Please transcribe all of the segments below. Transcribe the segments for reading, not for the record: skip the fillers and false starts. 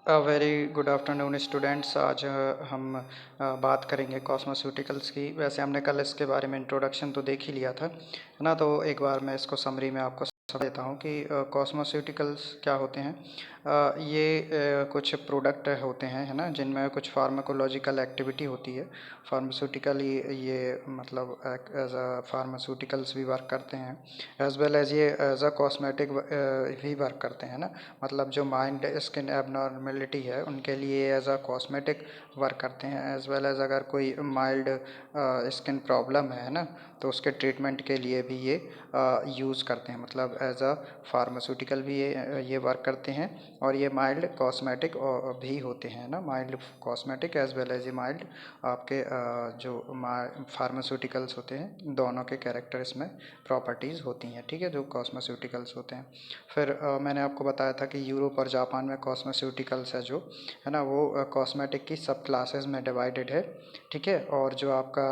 Very good afternoon students. आज हम बात करेंगे कॉस्मेस्यूटिकल्स की। वैसे हमने कल इसके बारे में इंट्रोडक्शन तो देख ही लिया था, है ना। तो एक बार मैं इसको समरी में आपको समझा देता हूँ कि कॉस्मेस्यूटिकल्स क्या होते हैं। ये कुछ प्रोडक्ट होते हैं, है ना, जिनमें कुछ फार्माकोलॉजिकल एक्टिविटी होती है। फार्मास्यूटिकली ये मतलब एज अ फार्मास्यूटिकल्स भी वर्क करते हैं, एज वेल एज ये एज अ कॉस्मेटिक भी वर्क करते हैं ना। मतलब जो माइंड स्किन एबनॉर्मेलिटी है उनके लिए एज अ कॉस्मेटिक वर्क करते हैं, एज वेल एज अगर कोई माइल्ड स्किन प्रॉब्लम है ना, तो उसके ट्रीटमेंट के लिए भी ये यूज़ करते हैं। मतलब एज अ फार्मास्यूटिकल भी ये वर्क करते हैं, और ये माइल्ड कॉस्मेटिक भी होते हैं ना। Mild cosmetic as well as ये माइल्ड आपके जो फार्मास्यूटिकल्स होते हैं, दोनों के कैरेक्टर इसमें प्रॉपर्टीज़ होती हैं, ठीक है, जो कॉस्मेस्यूटिकल्स होते हैं। फिर मैंने आपको बताया था कि यूरोप और जापान में कॉस्मेस्यूटिकल्स है जो, है ना, वो कॉस्मेटिक की सब क्लासेस में डिवाइडेड है, ठीक है। और जो आपका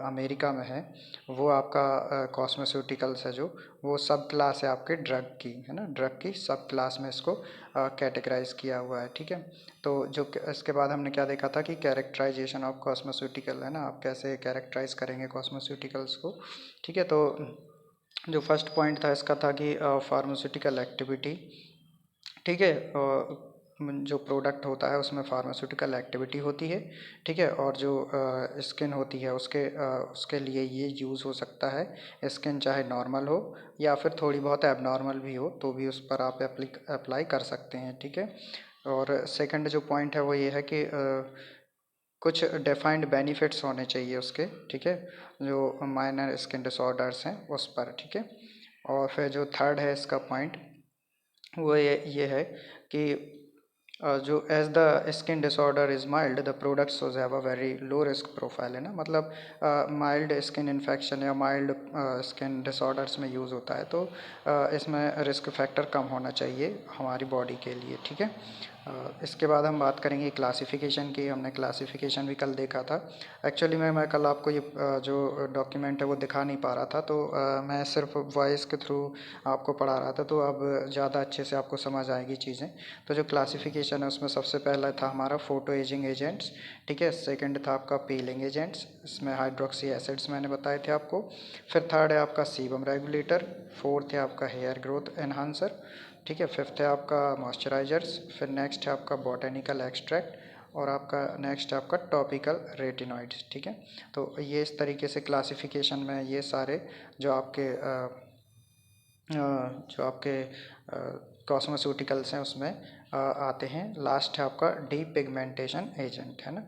अमेरिका में है वो आपका कॉस्मेस्यूटिकल्स है जो, वो सब क्लास है आपके ड्रग की, है ना। ड्रग की सब क्लास में इसको कैटेगराइज किया हुआ है, ठीक है। तो जो इसके बाद हमने क्या देखा था कि कैरेक्टराइजेशन ऑफ कॉस्मेस्यूटिकल, है ना, आप कैसे कैरेक्टराइज करेंगे कॉस्मेस्यूटिकल्स को, ठीक है। तो जो फर्स्ट पॉइंट था इसका था कि फार्मास्यूटिकल एक्टिविटी, ठीक है। जो प्रोडक्ट होता है उसमें फार्मास्यूटिकल एक्टिविटी होती है, ठीक है। और जो स्किन होती है उसके लिए ये यूज़ हो सकता है। स्किन चाहे नॉर्मल हो या फिर थोड़ी बहुत एबनॉर्मल भी हो तो भी उस पर आप अप्लाई कर सकते हैं, ठीक है। और सेकंड जो पॉइंट है वो ये है कि कुछ डिफाइंड बेनिफिट्स होने चाहिए उसके, ठीक है, जो माइनर स्किन डिसऑर्डर्स हैं उस पर, ठीक है। और फिर जो थर्ड है इसका पॉइंट वो ये है कि जो as the skin disorder is mild the product shows have a very low risk profile, है ना। मतलब माइल्ड स्किन इन्फेक्शन या माइल्ड स्किन डिसऑर्डर्स में यूज़ होता है, तो इसमें रिस्क फैक्टर कम होना चाहिए हमारी बॉडी के लिए, ठीक है। इसके बाद हम बात करेंगे क्लासिफिकेशन की। हमने क्लासिफिकेशन भी कल देखा था। एक्चुअली मैं कल आपको ये जो डॉक्यूमेंट है वो दिखा नहीं पा रहा था, तो मैं सिर्फ वॉइस के थ्रू आपको पढ़ा रहा था, तो अब ज़्यादा अच्छे से आपको समझ आएगी चीज़ें। तो जो क्लासिफिकेशन है उसमें सबसे पहला था हमारा फोटो एजिंग एजेंट्स, ठीक है। सेकंड था आपका पीलिंग एजेंट्स, इसमें हाइड्रोक्सी एसिड्स मैंने बताए थे आपको। फिर थर्ड है आपका सीबम रेगुलेटर। फोर्थ है आपका हेयर ग्रोथ एनहांसर, ठीक है। फिफ्थ है आपका मॉइस्चराइजर्स। फिर नेक्स्ट है आपका बॉटेनिकल एक्सट्रैक्ट, और आपका नेक्स्ट है आपका टॉपिकल रेटिनॉइड्स, ठीक है। तो ये इस तरीके से क्लासिफिकेशन में ये सारे जो आपके जो आपके कॉस्मेस्यूटिकल्स हैं उसमें आते हैं। लास्ट है आपका डीपिगमेंटेशन एजेंट, है ना,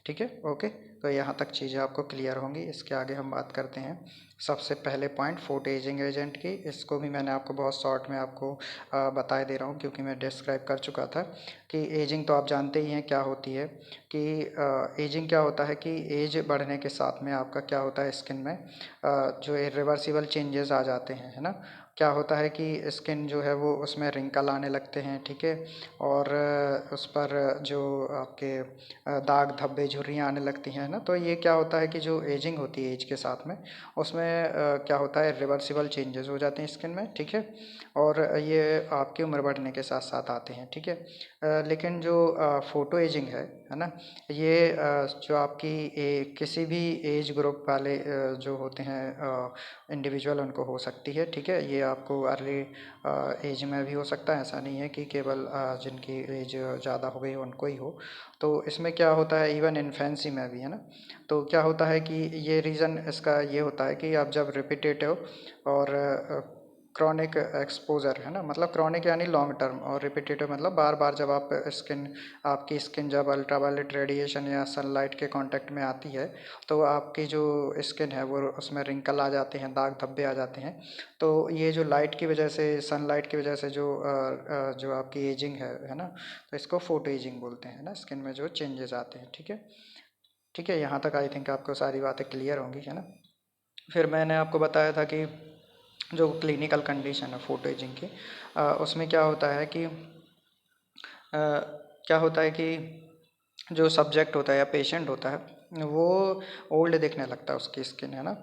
ठीक है, ओके। तो यहाँ तक चीज़ें आपको क्लियर होंगी। इसके आगे हम बात करते हैं सबसे पहले पॉइंट फोटो एजिंग एजेंट की। इसको भी मैंने आपको बहुत शॉर्ट में आपको बताए दे रहा हूँ, क्योंकि मैं डिस्क्राइब कर चुका था कि एजिंग तो आप जानते ही हैं क्या होती है। कि एजिंग क्या होता है कि एज बढ़ने के साथ में आपका क्या होता है, स्किन में जो इरिवर्सिबल चेंजेस आ जाते हैं, है ना। क्या होता है कि स्किन जो है वो उसमें रिंकल आने लगते हैं, ठीक है। और उस पर जो आपके दाग धब्बे झुर्रियाँ आने लगती हैं ना। तो ये क्या होता है कि जो एजिंग होती है एज के साथ में, उसमें क्या होता है, रिवर्सिबल चेंजेस हो जाते हैं स्किन में, ठीक है। और ये आपकी उम्र बढ़ने के साथ साथ आते हैं, ठीक है। लेकिन जो फ़ोटो एजिंग है ना, ये जो आपकी किसी भी एज ग्रुप वाले जो होते हैं इंडिविजुअल, उनको हो सकती है, ठीक है। ये आपको अर्ली एज में भी हो सकता है, ऐसा नहीं है कि केवल जिनकी एज ज़्यादा हो गई उनको ही हो। तो इसमें क्या होता है, इवन इन्फेंसी में भी, है ना। तो क्या होता है कि ये रीज़न इसका ये होता है कि आप जब रिपीटेटिव और क्रॉनिक एक्सपोजर, है ना, मतलब क्रॉनिक यानी लॉन्ग टर्म, और रिपीटेटिव मतलब बार बार जब आपकी स्किन जब अल्ट्रावायलेट रेडिएशन या सनलाइट के कांटेक्ट में आती है, तो आपकी जो स्किन है वो उसमें रिंकल आ जाते हैं, दाग धब्बे आ जाते हैं। तो ये जो लाइट की वजह से, सनलाइट की वजह से जो आपकी एजिंग है ना, तो इसको फोटो एजिंग बोलते हैं ना, स्किन में जो चेंजेस आते हैं, ठीक है। ठीक है, यहाँ तक आई थिंक आपको सारी बातें क्लियर होंगी, है ना। फिर मैंने आपको बताया था कि जो क्लिनिकल कंडीशन है फोटो एजिंग की, उसमें क्या होता है कि क्या होता है कि जो सब्जेक्ट होता है या पेशेंट होता है वो ओल्ड दिखने लगता है उसकी स्किन, है ना।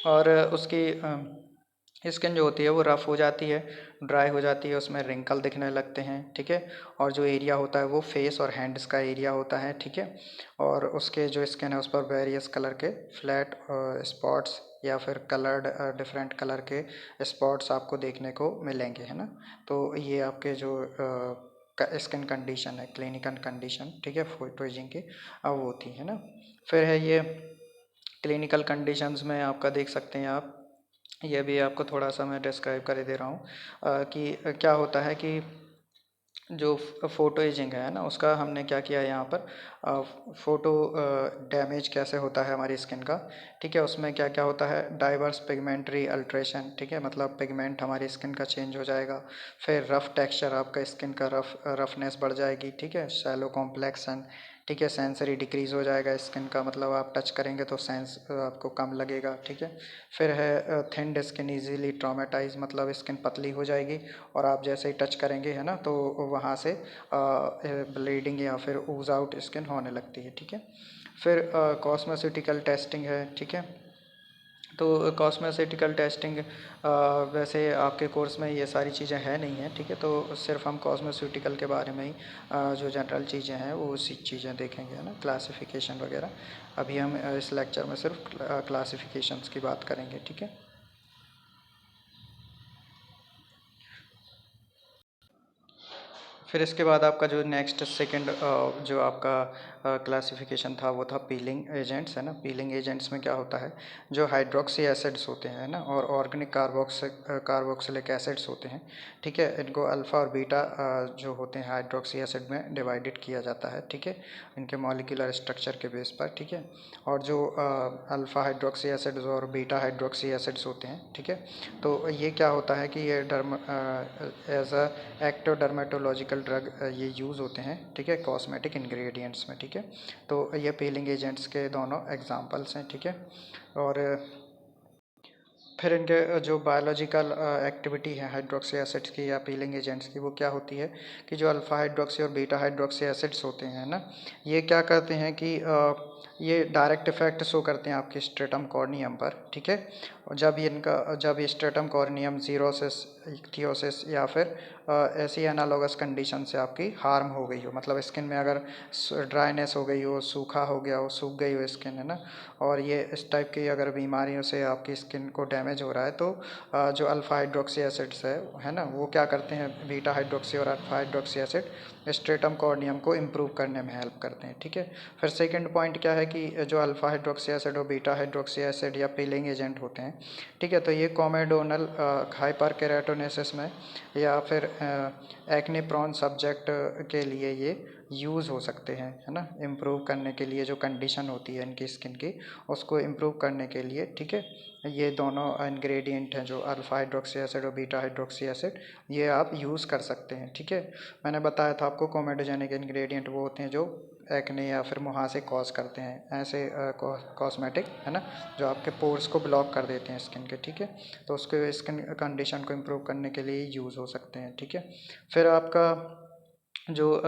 और उसकी स्किन जो होती है वो रफ़ हो जाती है, ड्राई हो जाती है, उसमें रिंकल दिखने लगते हैं, ठीक है। और जो एरिया होता है वो फेस और हैंड्स का एरिया होता है, ठीक है। और उसके जो स्किन है उस पर वेरियस कलर के फ्लैट स्पॉट्स या फिर कलर्ड डिफरेंट कलर के स्पॉट्स आपको देखने को मिलेंगे, है ना। तो ये आपके जो स्किन कंडीशन है, क्लिनिकल कंडीशन, ठीक है, फोटो एजिंग की अब वो होती है ना। फिर है ये क्लिनिकल कंडीशंस में आपका देख सकते हैं आप, ये भी आपको थोड़ा सा मैं डिस्क्राइब कर दे रहा हूँ कि क्या होता है कि जो फ़ोटो एजिंग है ना उसका हमने क्या किया है यहाँ पर, फ़ोटो डैमेज कैसे होता है हमारी स्किन का, ठीक है। उसमें क्या क्या होता है, डाइवर्स पिगमेंट्री अल्ट्रेशन, ठीक है, मतलब पिगमेंट हमारी स्किन का चेंज हो जाएगा। फिर रफ़ टेक्सचर, आपका स्किन का रफनेस बढ़ जाएगी, ठीक है। शैलो कॉम्प्लेक्सन, ठीक है। सेंसरी डिक्रीज़ हो जाएगा स्किन का, मतलब आप टच करेंगे तो सेंस आपको कम लगेगा, ठीक है। फिर है थिन स्किन इजीली ट्रॉमेटाइज, मतलब स्किन पतली हो जाएगी और आप जैसे ही टच करेंगे, है ना, तो वहाँ से ब्लीडिंग या फिर ooze आउट स्किन होने लगती है, ठीक है। फिर कॉस्मेटिकल टेस्टिंग है, ठीक है। तो कॉस्मेटिकल टेस्टिंग वैसे आपके कोर्स में ये सारी चीज़ें है नहीं हैं, ठीक है। तो सिर्फ हम कॉस्मेटिकल के बारे में ही जो जनरल चीज़ें हैं वो उसी चीज़ें देखेंगे, है ना, क्लासिफिकेशन वगैरह। अभी हम इस लेक्चर में सिर्फ क्लासिफिकेशंस की बात करेंगे, ठीक है। फिर इसके बाद आपका जो नेक्स्ट सेकंड जो आपका क्लासिफिकेशन था वो था पीलिंग एजेंट्स, है ना। पीलिंग एजेंट्स में क्या होता है, जो हाइड्रोक्सी एसिड्स होते हैं ना और ऑर्गेनिक कार्बोक्सिलिक एसिड्स होते हैं, ठीक है। इनको अल्फ़ा और बीटा जो होते हैं हाइड्रोक्सी एसिड में डिवाइडेड किया जाता है, ठीक है, इनके मॉलिक्यूलर स्ट्रक्चर के बेस पर, ठीक है। और जो अल्फ़ा हाइड्रोक्सी एसिड्स और बीटा हाइड्रोक्सी एसिड्स होते हैं, ठीक है, तो ये क्या होता है कि ये as a active dermatological drug ये यूज़ होते हैं, ठीक है, कॉस्मेटिक इंग्रेडिएंट्स में, ठीक है। तो ये पीलिंग एजेंट्स के दोनों एग्जांपल्स हैं, ठीक है। और फिर इनके जो बायोलॉजिकल एक्टिविटी है हाइड्रोक्सी एसिड्स की या पीलिंग एजेंट्स की, वो क्या होती है कि जो अल्फ़ा हाइड्रोक्सी और बीटा हाइड्रोक्सी एसिड्स होते हैं ना, ये क्या करते हैं कि ये डायरेक्ट इफेक्ट शो करते हैं आपके स्ट्रेटम कॉर्नियम पर, ठीक है। और जब ये स्ट्रेटम कॉर्नियम जीरोसिस, इक्थियोसिस या फिर ऐसी एनालॉगस कंडीशन से आपकी हार्म हो गई हो, मतलब स्किन में अगर ड्राइनेस हो गई हो, सूखा हो गया हो, सूख गई हो स्किन, है ना, और ये इस टाइप की अगर बीमारियों से आपकी स्किन को डैमेज हो रहा है, तो जो अल्फ़ा हाइड्रोक्सी एसिड्स है ना, वो क्या करते हैं, बीटा हाइड्रोक्सी और alpha hydroxy acid stratum corneum को इम्प्रूव करने में हेल्प करते हैं, ठीक है। फिर सेकंड पॉइंट क्या है कि जो अल्फ़ा हाइड्रोक्सी एसिड और बीटा हाइड्रोक्सी एसिड या पीलिंग एजेंट होते हैं, ठीक है, तो ये कॉमेडोनल हाइपर केराटोनेसिस में या फिर एक्ने प्रॉन सब्जेक्ट के लिए ये यूज़ हो सकते हैं, है ना, इम्प्रूव करने के लिए जो कंडीशन होती है इनकी स्किन की उसको इम्प्रूव करने के लिए, ठीक है। ये दोनों इंग्रेडिएंट हैं जो अल्फ़ा हाइड्रोक्सी एसिड और बीटा हाइड्रोक्सी एसिड, ये आप यूज़ कर सकते हैं, ठीक है। मैंने बताया था आपको कोमेडोजेनिक इंग्रेडिएंट वो होते हैं जो एक्ने या फिर मुहासे कॉज करते हैं, ऐसे कॉस्मेटिक, है ना, जो आपके पोर्स को ब्लॉक कर देते हैं स्किन के, ठीक है। तो उसके स्किन कंडीशन को इम्प्रूव करने के लिए यूज़ हो सकते हैं, ठीक है। फिर आपका जो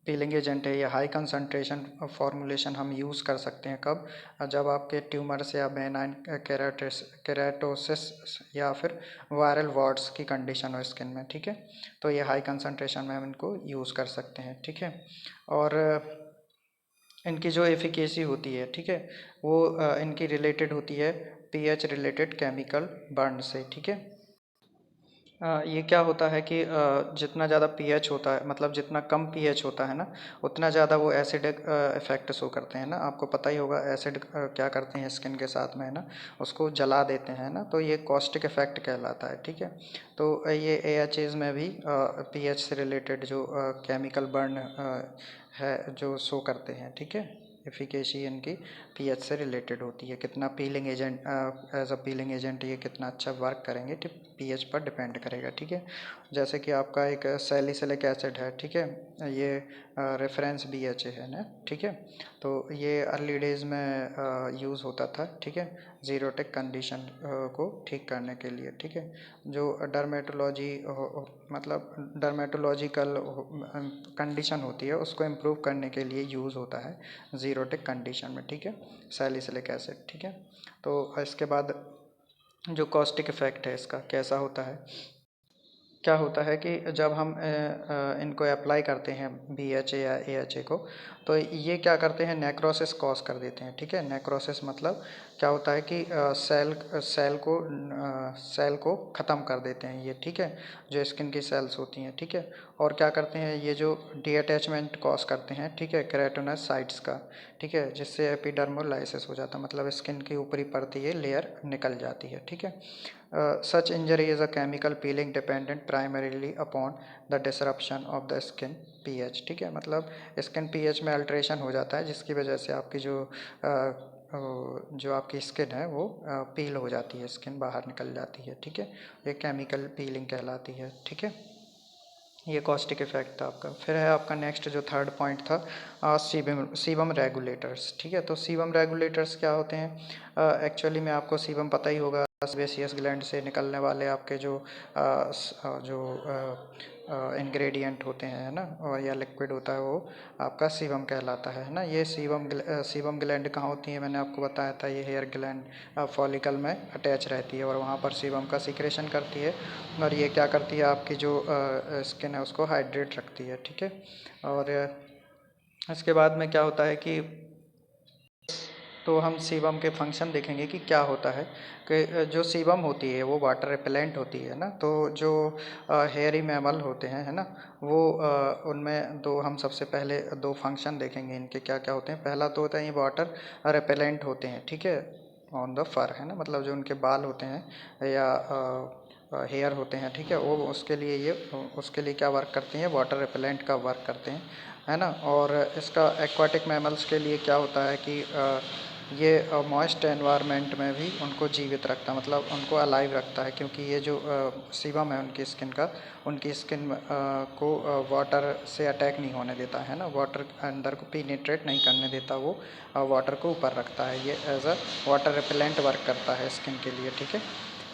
पीलिंग एजेंट है, ये हाई कंसंट्रेशन फॉर्मुलेशन हम यूज़ कर सकते हैं कब, जब आपके ट्यूमर्स या बेनाइन केराटोसिस या फिर वायरल वॉर्ड्स की कंडीशन हो स्किन में, ठीक है। तो ये हाई कंसंट्रेशन में हम इनको यूज़ कर सकते हैं, ठीक है। और इनकी जो एफिकेसी होती है, ठीक है, वो इनकी रिलेटेड होती है पीएच रिलेटेड केमिकल बर्न से, ठीक है। ये क्या होता है कि जितना ज़्यादा पीएच होता है, मतलब जितना कम पीएच होता है ना, उतना ज़्यादा वो एसिडिक इफ़ेक्ट शो करते हैं ना। आपको पता ही होगा एसिड क्या करते हैं स्किन के साथ में, है ना, उसको जला देते हैं ना, तो ये कॉस्टिक इफ़ेक्ट कहलाता है, ठीक है। तो ये एएचएज में भी पीएच से रिलेटेड जो केमिकल बर्न है जो शो करते हैं, ठीक है। एफिकेसी इनकी पीएच से रिलेटेड होती है, कितना peeling agent as a peeling agent ये कितना अच्छा वर्क करेंगे तो पीएच पर डिपेंड करेगा, ठीक है। जैसे कि आपका एक सैलिसिलिक एसिड है, ठीक है, ये रेफरेंस बीएचए है ना, ठीक है। तो ये अर्ली डेज में यूज़ होता था, ठीक है, जीरोटिक कंडीशन को ठीक करने के लिए, ठीक है। जो डर्मेटोलॉजी मतलब डर्मेटोलॉजिकल कंडीशन होती है उसको इम्प्रूव करने के लिए यूज़ होता है जीरोटिक कंडीशन में, ठीक है, सैलिसिलिक एसिड, ठीक है। तो इसके बाद जो कॉस्टिक इफ़ेक्ट है इसका कैसा होता है। क्या होता है कि जब हम इनको अप्लाई करते हैं BHA या AHA को, तो ये क्या करते हैं, नेक्रोसिस कॉज कर देते हैं। ठीक है, नेक्रोसिस मतलब क्या होता है कि सेल को ख़त्म कर देते हैं ये। ठीक है, जो स्किन की सेल्स होती हैं। ठीक है, और क्या करते हैं ये जो डीअटैचमेंट कॉज करते हैं। ठीक है, केराटिनोसाइट्स का। ठीक है, जिससे एपिडर्मोलाइसिस हो जाता है, मतलब स्किन की ऊपरी परत ये लेयर निकल जाती है। ठीक है, such injury is a chemical peeling dependent primarily upon the disruption of the skin pH। ठीक है, मतलब स्किन pH में अल्ट्रेशन हो जाता है, जिसकी वजह से आपकी जो आपकी स्किन है वो पील हो जाती है, स्किन बाहर निकल जाती है। ठीक है, ये केमिकल पीलिंग कहलाती है। ठीक है, ये कॉस्टिक इफेक्ट था आपका। फिर है आपका नेक्स्ट जो थर्ड पॉइंट था, सीबम रेगुलेटर्स। ठीक है, तो सीबम रेगुलेटर्स क्या होते हैं, एक्चुअली में आपको सीबम पता ही होगा, सेबेसियस ग्लैंड से निकलने वाले आपके जो इंग्रेडिएंट होते हैं, है ना, और या लिक्विड होता है, वो आपका सीबम कहलाता है ना। ये सीबम ग्लैंड कहाँ होती है, मैंने आपको बताया था, ये हेयर ग्लैंड फॉलिकल में अटैच रहती है और वहाँ पर सीबम का सिक्रेशन करती है, और ये क्या करती है, आपकी जो स्किन है उसको हाइड्रेट रखती है। ठीक है, और इसके बाद में क्या होता है कि तो हम सीबम के फंक्शन देखेंगे कि क्या होता है, कि जो सीबम होती है वो वाटर रिपेलेंट होती है ना। तो जो हेयरी मैमल होते हैं, है ना, वो उनमें हम सबसे पहले दो फंक्शन देखेंगे इनके क्या क्या होते हैं। पहला तो होता है ये वाटर रिपेलेंट होते हैं। ठीक है, ऑन द फर, है ना, मतलब जो उनके बाल होते हैं या हेयर होते हैं। ठीक है, वो उसके लिए क्या वर्क करती हैं, वाटर रिपेलेंट का वर्क करते हैं, है ना। और इसका एक्वाटिक मैमल्स के लिए क्या होता है कि ये मॉइस्ट एनवायरनमेंट में भी उनको जीवित रखता है, मतलब उनको अलाइव रखता है, क्योंकि ये जो सीबम है उनकी स्किन का, उनकी स्किन को वाटर से अटैक नहीं होने देता है ना, वाटर अंदर को पीनिट्रेट नहीं करने देता, वो वाटर को ऊपर रखता है, ये as a water repellent work करता है स्किन के लिए। ठीक है,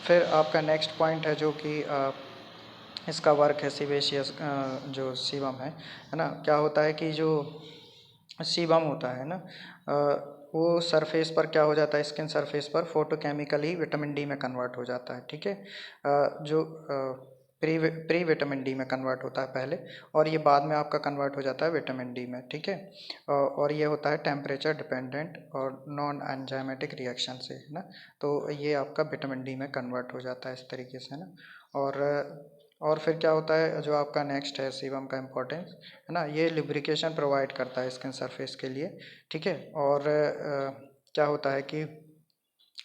फिर आपका नेक्स्ट पॉइंट है जो कि इसका वर्क है सीबेशियस, जो सीबम है ना। क्या होता है कि जो सीबम होता है ना, वो सरफेस पर क्या हो जाता है, स्किन सरफेस पर फोटोकेमिकली विटामिन डी में कन्वर्ट हो जाता है। ठीक है, जो प्री विटामिन डी में कन्वर्ट होता है पहले, और ये बाद में आपका कन्वर्ट हो जाता है विटामिन डी में। ठीक है, और ये होता है टेम्परेचर डिपेंडेंट और नॉन एंजाइमेटिक रिएक्शन से, है ना। तो ये आपका विटामिन डी में कन्वर्ट हो जाता है इस तरीके से, है ना। और फिर क्या होता है, जो आपका नेक्स्ट है सीबम का इम्पोर्टेंस, है ना, ये लुब्रिकेशन प्रोवाइड करता है स्किन सरफेस के लिए। ठीक है, और क्या होता है कि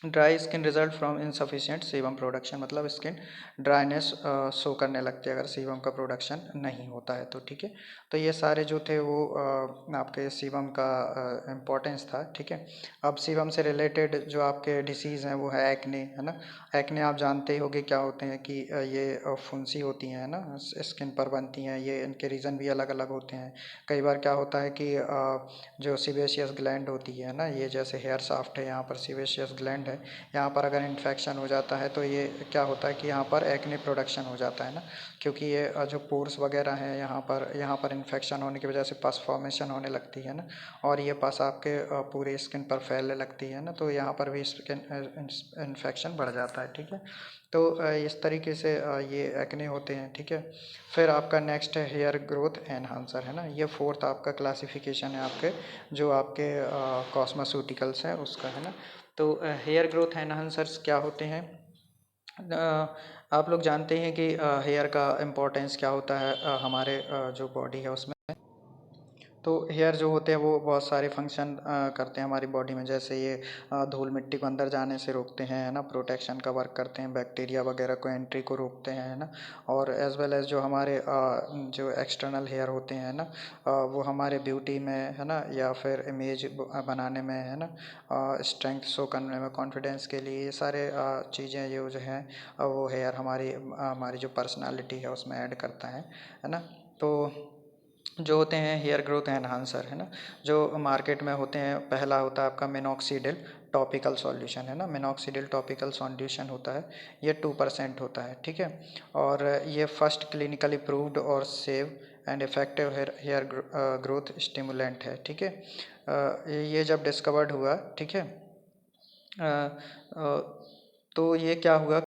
dry skin result from insufficient sebum production, मतलब स्किन ड्राइनेस शो करने लगती है अगर सीबम का प्रोडक्शन नहीं होता है तो। ठीक है, तो ये सारे जो थे वो आपके सीबम का इम्पोर्टेंस था। ठीक है, अब सीबम से रिलेटेड जो आपके डिसीज़ हैं वो है एक्ने, है ना। एक्ने आप जानते ही होंगे क्या होते हैं कि ये फुंसी होती हैं, है ना, स्किन पर बनती हैं, ये इनके रीज़न भी अलग अलग होते हैं। कई बार क्या होता है कि जो सीबेशियस ग्लैंड होती है ना, ये जैसे हेयर शाफ्ट है, यहाँ पर सीबेशियस ग्लैंड है, यहाँ पर अगर इन्फेक्शन हो जाता है तो ये क्या होता है कि यहाँ पर एक्ने प्रोडक्शन हो जाता है ना, क्योंकि ये जो पोर्स वगैरह हैं यहाँ पर इन्फेक्शन होने की वजह से पस फॉर्मेशन होने लगती है ना, और ये पस आपके पूरे स्किन पर फैलने लगती है ना, तो यहाँ पर भी स्किन इन्फेक्शन बढ़ जाता है। ठीक है, तो इस तरीके से ये एक्ने होते हैं। ठीक है, फिर आपका नेक्स्ट है हेयर ग्रोथ एनहांसर, है ना। ये फोर्थ आपका क्लासिफिकेशन है आपके, जो आपके कॉस्मेस्यूटिकल्स हैं उसका, है ना। तो हेयर ग्रोथ एनहांसर्स क्या होते हैं, आप लोग जानते हैं कि हेयर का इम्पोर्टेंस क्या होता है हमारे जो बॉडी है उसमें। तो हेयर जो होते हैं वो बहुत सारे फंक्शन करते हैं हमारी बॉडी में, जैसे ये धूल मिट्टी को अंदर जाने से रोकते हैं, है ना, प्रोटेक्शन का वर्क करते हैं, बैक्टीरिया वगैरह को एंट्री को रोकते हैं, है ना। और एज वेल एज जो हमारे जो एक्सटर्नल हेयर होते हैं ना, वो हमारे ब्यूटी में, है ना, या फिर इमेज बनाने में, है ना, स्ट्रेंथ शो करने में, कॉन्फिडेंस के लिए, ये सारे चीज़ें ये जो हैं वो हेयर हमारी जो पर्सनालिटी है उसमें ऐड करता है ना। तो जो होते हैं हेयर ग्रोथ एनहांसर, है ना, जो मार्केट में होते हैं, पहला होता है आपका मिनॉक्सीडिल टॉपिकल सॉल्यूशन, है ना। मिनॉक्सीडिल टॉपिकल सॉल्यूशन होता है, ये 2% होता है। ठीक है, और ये फर्स्ट क्लिनिकली प्रूव्ड और safe and effective hair growth stimulant है। ठीक है, ये जब डिस्कवर्ड हुआ, ठीक है, तो ये क्या हुआ,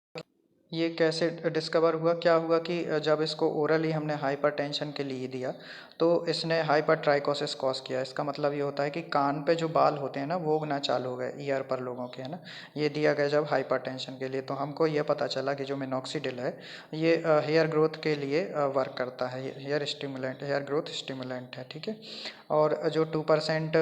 ये कैसे डिस्कवर हुआ, क्या हुआ कि जब इसको ओरली हमने हाइपरटेंशन के लिए दिया तो इसने हाइपरट्राइकोसिस कॉज किया। इसका मतलब ये होता है कि कान पे जो बाल होते हैं ना वो उगना चालू हो गए ईयर पर लोगों के, है ना। ये दिया गया जब हाइपरटेंशन के लिए, तो हमको ये पता चला कि जो मिनॉक्सिडिल है ये हेयर ग्रोथ के लिए वर्क करता है, hair stimulant, hair growth stimulant है, ठीक है। और जो 2%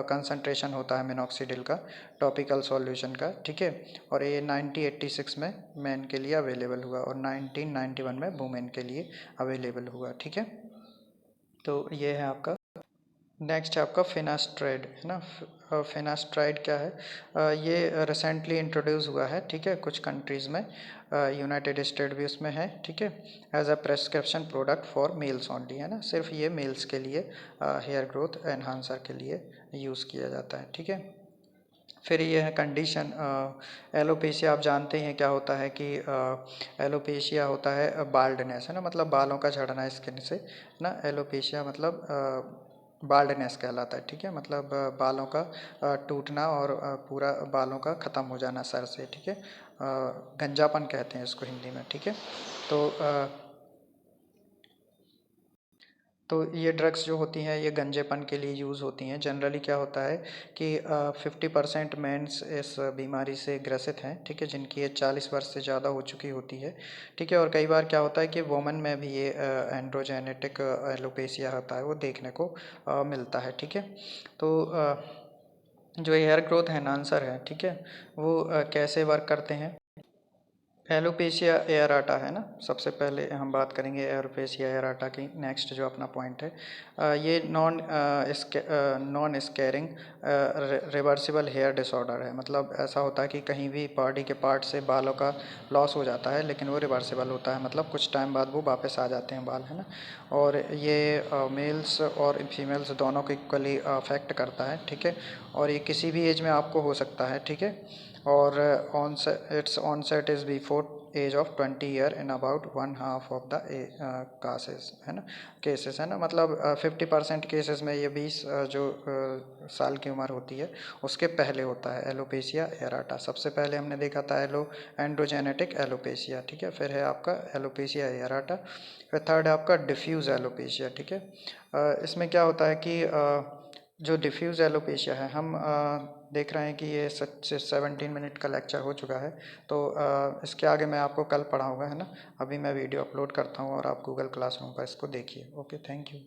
कंसनट्रेशन होता है मिनॉक्सिडिल का टॉपिकल सॉल्यूशन का, ठीक है। और ये 1986 में मैन के लिए अवेलेबल हुआ और 1991 में वुमेन के लिए अवेलेबल हुआ, ठीक है। तो ये है आपका। नेक्स्ट है आपका फिनास्ट्राइड, है ना। फिनास्ट्राइड क्या है, ये रिसेंटली इंट्रोड्यूस हुआ है, ठीक है, कुछ कंट्रीज़ में, यूनाइटेड स्टेट भी उसमें है, ठीक है। As a prescription product for males only, है ना, सिर्फ ये मेल्स के लिए हेयर ग्रोथ एनहांसर के लिए यूज़ किया जाता है, ठीक है। फिर ये है कंडीशन एलोपेशिया। आप जानते हैं क्या होता है कि एलोपेशिया होता है बाल्डनेस, है ना, मतलब बालों का झड़ना स्किन से, है ना। एलोपेशिया मतलब बाल्डनेस कहलाता है, ठीक है, मतलब बालों का टूटना और पूरा बालों का ख़त्म हो जाना सर से, ठीक है। गंजापन कहते हैं इसको हिंदी में, ठीक है। तो तो ये ड्रग्स जो होती हैं ये गंजेपन के लिए यूज़ होती हैं। जनरली क्या होता है कि 50% मेंस इस बीमारी से ग्रसित हैं, ठीक है, जिनकी एज 40 वर्ष से ज़्यादा हो चुकी होती है, ठीक है। और कई बार क्या होता है कि वोमेन में भी ये एंड्रोजेनेटिक एलोपेशिया होता है वो देखने को मिलता है, ठीक है। तो जो हेयर ग्रोथ एनहांसर है, ठीक है, वो कैसे वर्क करते हैं। एलोपेशिया एयराटा है ना, सबसे पहले हम बात करेंगे एलोपेशिया एयराटा की। नेक्स्ट जो अपना पॉइंट है ये non scarring reversible hair disorder है। मतलब ऐसा होता है कि कहीं भी बॉडी के पार्ट से बालों का लॉस हो जाता है लेकिन वो रिवर्सिबल होता है, मतलब कुछ टाइम बाद वो वापस आ जाते हैं बाल, है ना। और ये मेल्स और फीमेल्स दोनों को इक्वली अफेक्ट करता है, ठीक है। और ये किसी भी एज में आपको हो सकता है, ठीक है। और it's onset is before age of 20 year in about 1/2 of the cases, है ना, केसेस, है ना। मतलब 50% केसेस में ये 20 जो साल की उम्र होती है उसके पहले होता है एलोपेशिया एराटा। सबसे पहले हमने देखा था एंड्रोजेनेटिक एलोपेशिया, ठीक है। फिर है आपका एलोपेशिया एराटा। फिर थर्ड है आपका डिफ्यूज़ एलोपेशिया, ठीक है। इसमें क्या होता है कि जो डिफ्यूज़ एलोपेशिया है हम देख रहे हैं कि ये 17 मिनट का लेक्चर हो चुका है, तो इसके आगे मैं आपको कल पढ़ाऊँगा, है ना। अभी मैं वीडियो अपलोड करता हूँ और आप गूगल क्लासरूम पर इसको देखिए। Okay, thank you.